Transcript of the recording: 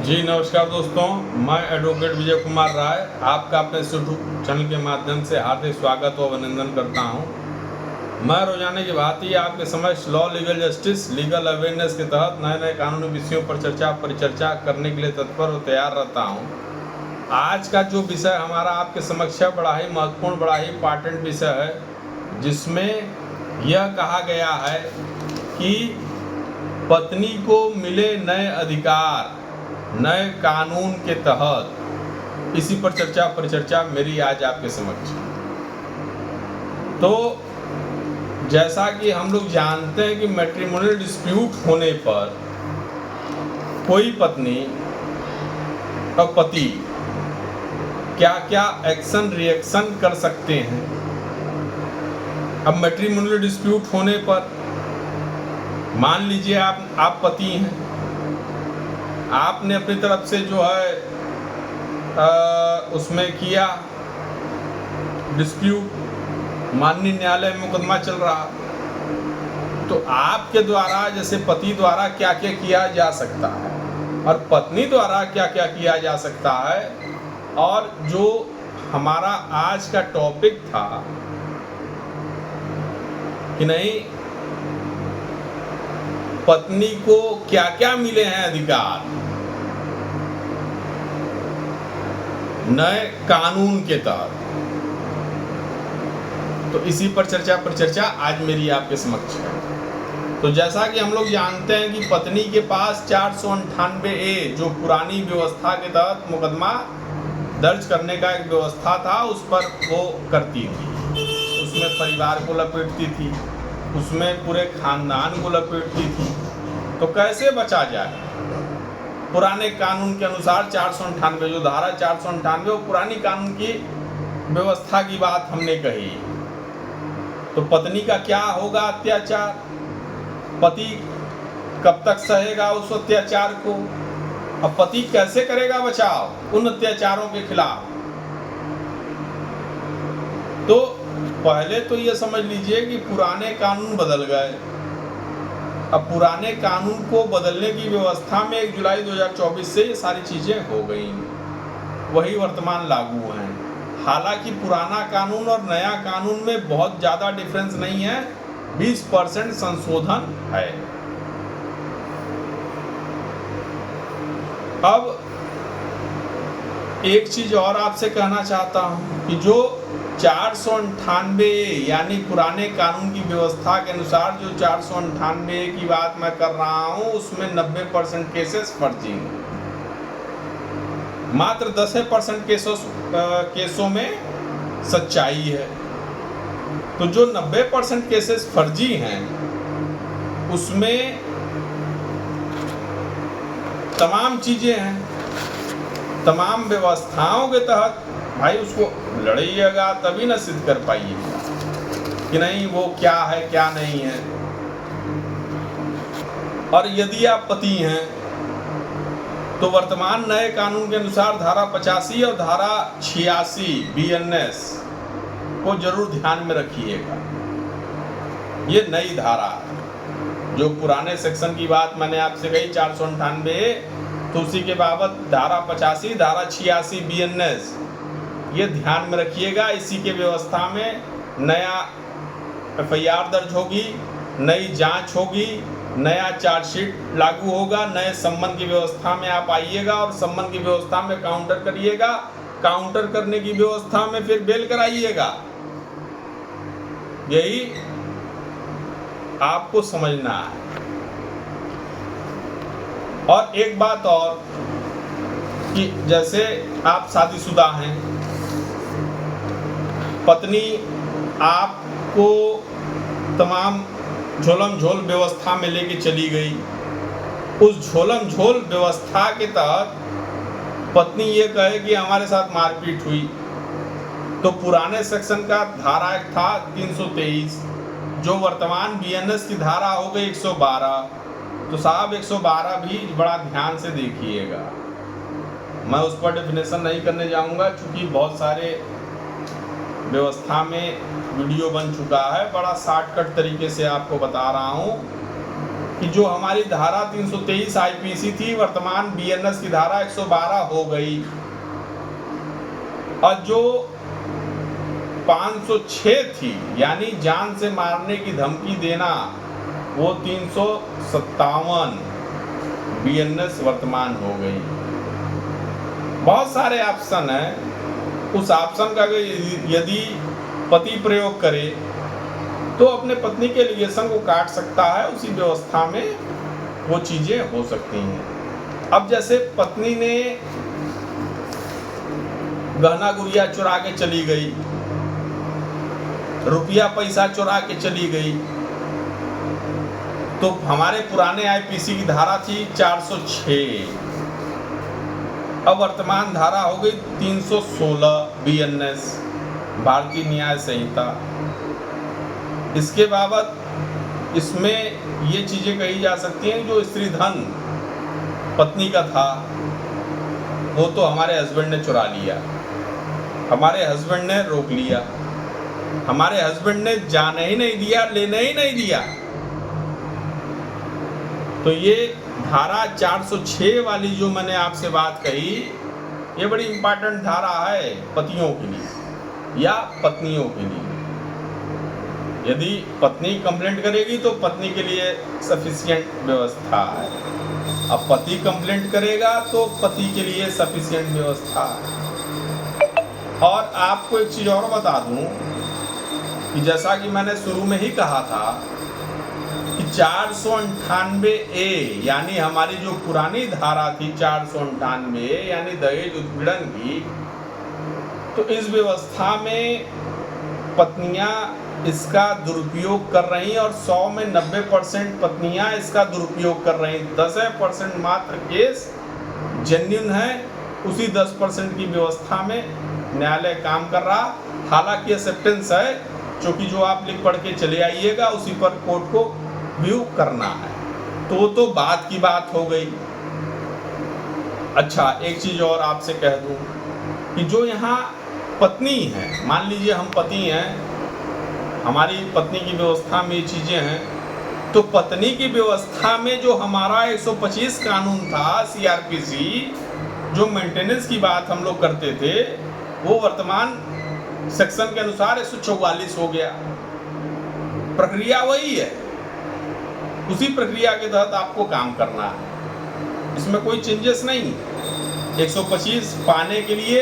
जी नमस्कार दोस्तों, मैं एडवोकेट विजय कुमार राय आपका अपने यूट्यूब चैनल के माध्यम से हार्दिक स्वागत व अभिनंदन करता हूं। मैं रोजाना की भांति आपके समक्ष law legal justice legal awareness के तहत नए नए कानूनी विषयों पर परिचर्चा करने के लिए तत्पर और तैयार रहता हूं। आज का जो विषय हमारा आपके समक्ष है बड़ा ही महत्वपूर्ण, बड़ा ही इम्पॉर्टेंट विषय है, जिसमें यह कहा गया है कि पत्नी को मिले नए अधिकार नए कानून के तहत। इसी पर परिचर्चा मेरी आज आपके समक्ष। तो जैसा कि हम लोग जानते हैं कि मैट्रिमोनियल डिस्प्यूट होने पर कोई पत्नी और पति क्या क्या एक्शन रिएक्शन कर सकते हैं। अब मैट्रिमोनियल डिस्प्यूट होने पर मान लीजिए आप पति हैं, आपने अपनी तरफ से जो है उसमें किया डिस्प्यूट, माननीय न्यायालय में मुकदमा चल रहा, तो आपके द्वारा जैसे पति द्वारा क्या क्या किया जा सकता है और पत्नी द्वारा क्या क्या किया जा सकता है। और जो हमारा आज का टॉपिक था कि नहीं, पत्नी को क्या क्या मिले हैं अधिकार नए कानून के तहत, तो इसी पर परिचर्चा आज मेरी आपके समक्ष है। तो जैसा कि हम लोग जानते हैं कि पत्नी के पास 498A जो पुरानी व्यवस्था के तहत मुकदमा दर्ज करने का एक व्यवस्था था, उस पर वो करती थी। उसमें परिवार को लपेटती थी, उसमें पूरे खानदान को लपेटती थी। तो कैसे बचा जाए? पुराने कानून के अनुसार 498 जो धारा 498 वो पुरानी कानून की व्यवस्था की बात हमने कही। तो पत्नी का क्या होगा अत्याचार, पति कब तक सहेगा उस अत्याचार को, अब पति कैसे करेगा बचाव उन अत्याचारों के खिलाफ। तो पहले तो ये समझ लीजिए कि पुराने कानून बदल गए। अब पुराने कानून को बदलने की व्यवस्था में 1 जुलाई 2024 से ये सारी चीज़ें हो गई, वही वर्तमान लागू हैं। हालांकि पुराना कानून और नया कानून में बहुत ज़्यादा डिफरेंस नहीं है, 20% संशोधन है। अब एक चीज़ और आपसे कहना चाहता हूँ कि जो 498 यानी पुराने कानून की व्यवस्था के अनुसार जो 498 की बात मैं कर रहा हूं, उसमें 90% केसेस फर्जी हैं, मात्र 10% केसों में सच्चाई है। तो जो 90% केसेस फर्जी हैं उसमें तमाम चीजें हैं, तमाम व्यवस्थाओं के तहत भाई उसको लड़िएगा तभी ना सिद्ध कर पाइएगा कि नहीं वो क्या है क्या नहीं है। और यदि आप पति हैं तो वर्तमान नए कानून के अनुसार धारा 85 और धारा 86 BNS को जरूर ध्यान में रखिएगा। ये नई धारा है, जो पुराने सेक्शन की बात मैंने आपसे कही 498, तो उसी के बाबत धारा 85 धारा 86 BNS ये ध्यान में रखिएगा। इसी के व्यवस्था में नया FIR दर्ज होगी, नई जांच होगी, नया चार्जशीट लागू होगा, नए सम्मन की व्यवस्था में आप आइएगा और सम्मन की व्यवस्था में काउंटर करिएगा, काउंटर करने की व्यवस्था में फिर बेल कराइएगा। यही आपको समझना है। और एक बात और कि जैसे आप शादीशुदा हैं, पत्नी आपको तमाम झोलम झोल व्यवस्था में लेके चली गई, उस झोलम झोल व्यवस्था के तहत पत्नी ये कहे कि हमारे साथ मारपीट हुई, तो पुराने सेक्शन का धारा एक था 323, जो वर्तमान BNS की धारा हो गई 112। तो साहब 112 भी बड़ा ध्यान से देखिएगा। मैं उस पर डेफिनेशन नहीं करने जाऊंगा क्योंकि बहुत सारे व्यवस्था में वीडियो बन चुका है। बड़ा शॉर्टकट तरीके से आपको बता रहा हूं कि जो हमारी धारा 323 आईपीसी थी, वर्तमान बीएनएस की धारा 112 हो गई, और जो 506 थी यानी जान से मारने की धमकी देना, वो 357 बीएनएस वर्तमान हो गई। बहुत सारे ऑप्शन हैं, उस ऑप्शन का यदि पति प्रयोग करे तो अपने पत्नी के एलिगेशन को काट सकता है, उसी व्यवस्था में वो चीजें हो सकती हैं। अब जैसे पत्नी ने गहना गुड़िया चुरा के चली गई, रुपया पैसा चुरा के चली गई, तो हमारे पुराने आईपीसी की धारा थी 406, अब वर्तमान धारा हो गई 316 बीएनएस भारतीय न्याय संहिता। इसके बाबत इसमें ये चीजें कही जा सकती हैं, जो स्त्री धन पत्नी का था वो तो हमारे हस्बैंड ने चुरा लिया, हमारे हस्बैंड ने रोक लिया, हमारे हस्बैंड ने जाने ही नहीं दिया, लेने ही नहीं दिया। तो ये धारा 406 वाली जो मैंने आपसे बात कही, ये बड़ी इंपॉर्टेंट धारा है पतियों के लिए या पत्नियों के लिए। यदि पत्नी कंप्लेंट करेगी तो पत्नी के लिए सफिशिएंट व्यवस्था है, अब पति कंप्लेंट करेगा तो पति के लिए सफिशिएंट व्यवस्था है। और आपको एक चीज और बता दूं कि जैसा कि मैंने शुरू में ही कहा था कि 498A यानी हमारी जो पुरानी धारा थी 498 यानी दहेज उत्पीड़न की, तो इस व्यवस्था में पत्नियां इसका दुरुपयोग कर रही और 100 में 90% पत्नियां इसका दुरुपयोग कर रही, 10% मात्र केस जेन्युइन है। उसी 10% की व्यवस्था में न्यायालय काम कर रहा, हालांकि एक्सेप्टेंस है, क्योंकि जो आप लिख पढ़ के चले आइएगा उसी पर कोर्ट को व्यू करना है। तो बात की बात हो गई। अच्छा, एक चीज और आपसे कह दूं कि जो यहाँ पत्नी है, मान लीजिए हम पति हैं, हमारी पत्नी की व्यवस्था में ये चीजें हैं, तो पत्नी की व्यवस्था में जो हमारा 125 कानून था सीआरपीसी, जो मेंटेनेंस की बात हम लोग करते थे, वो वर्तमान सेक्शन के अनुसार 144 हो गया। प्रक्रिया वही है, उसी प्रक्रिया के तहत आपको काम करना है, इसमें कोई चेंजेस नहीं। 125 पाने के लिए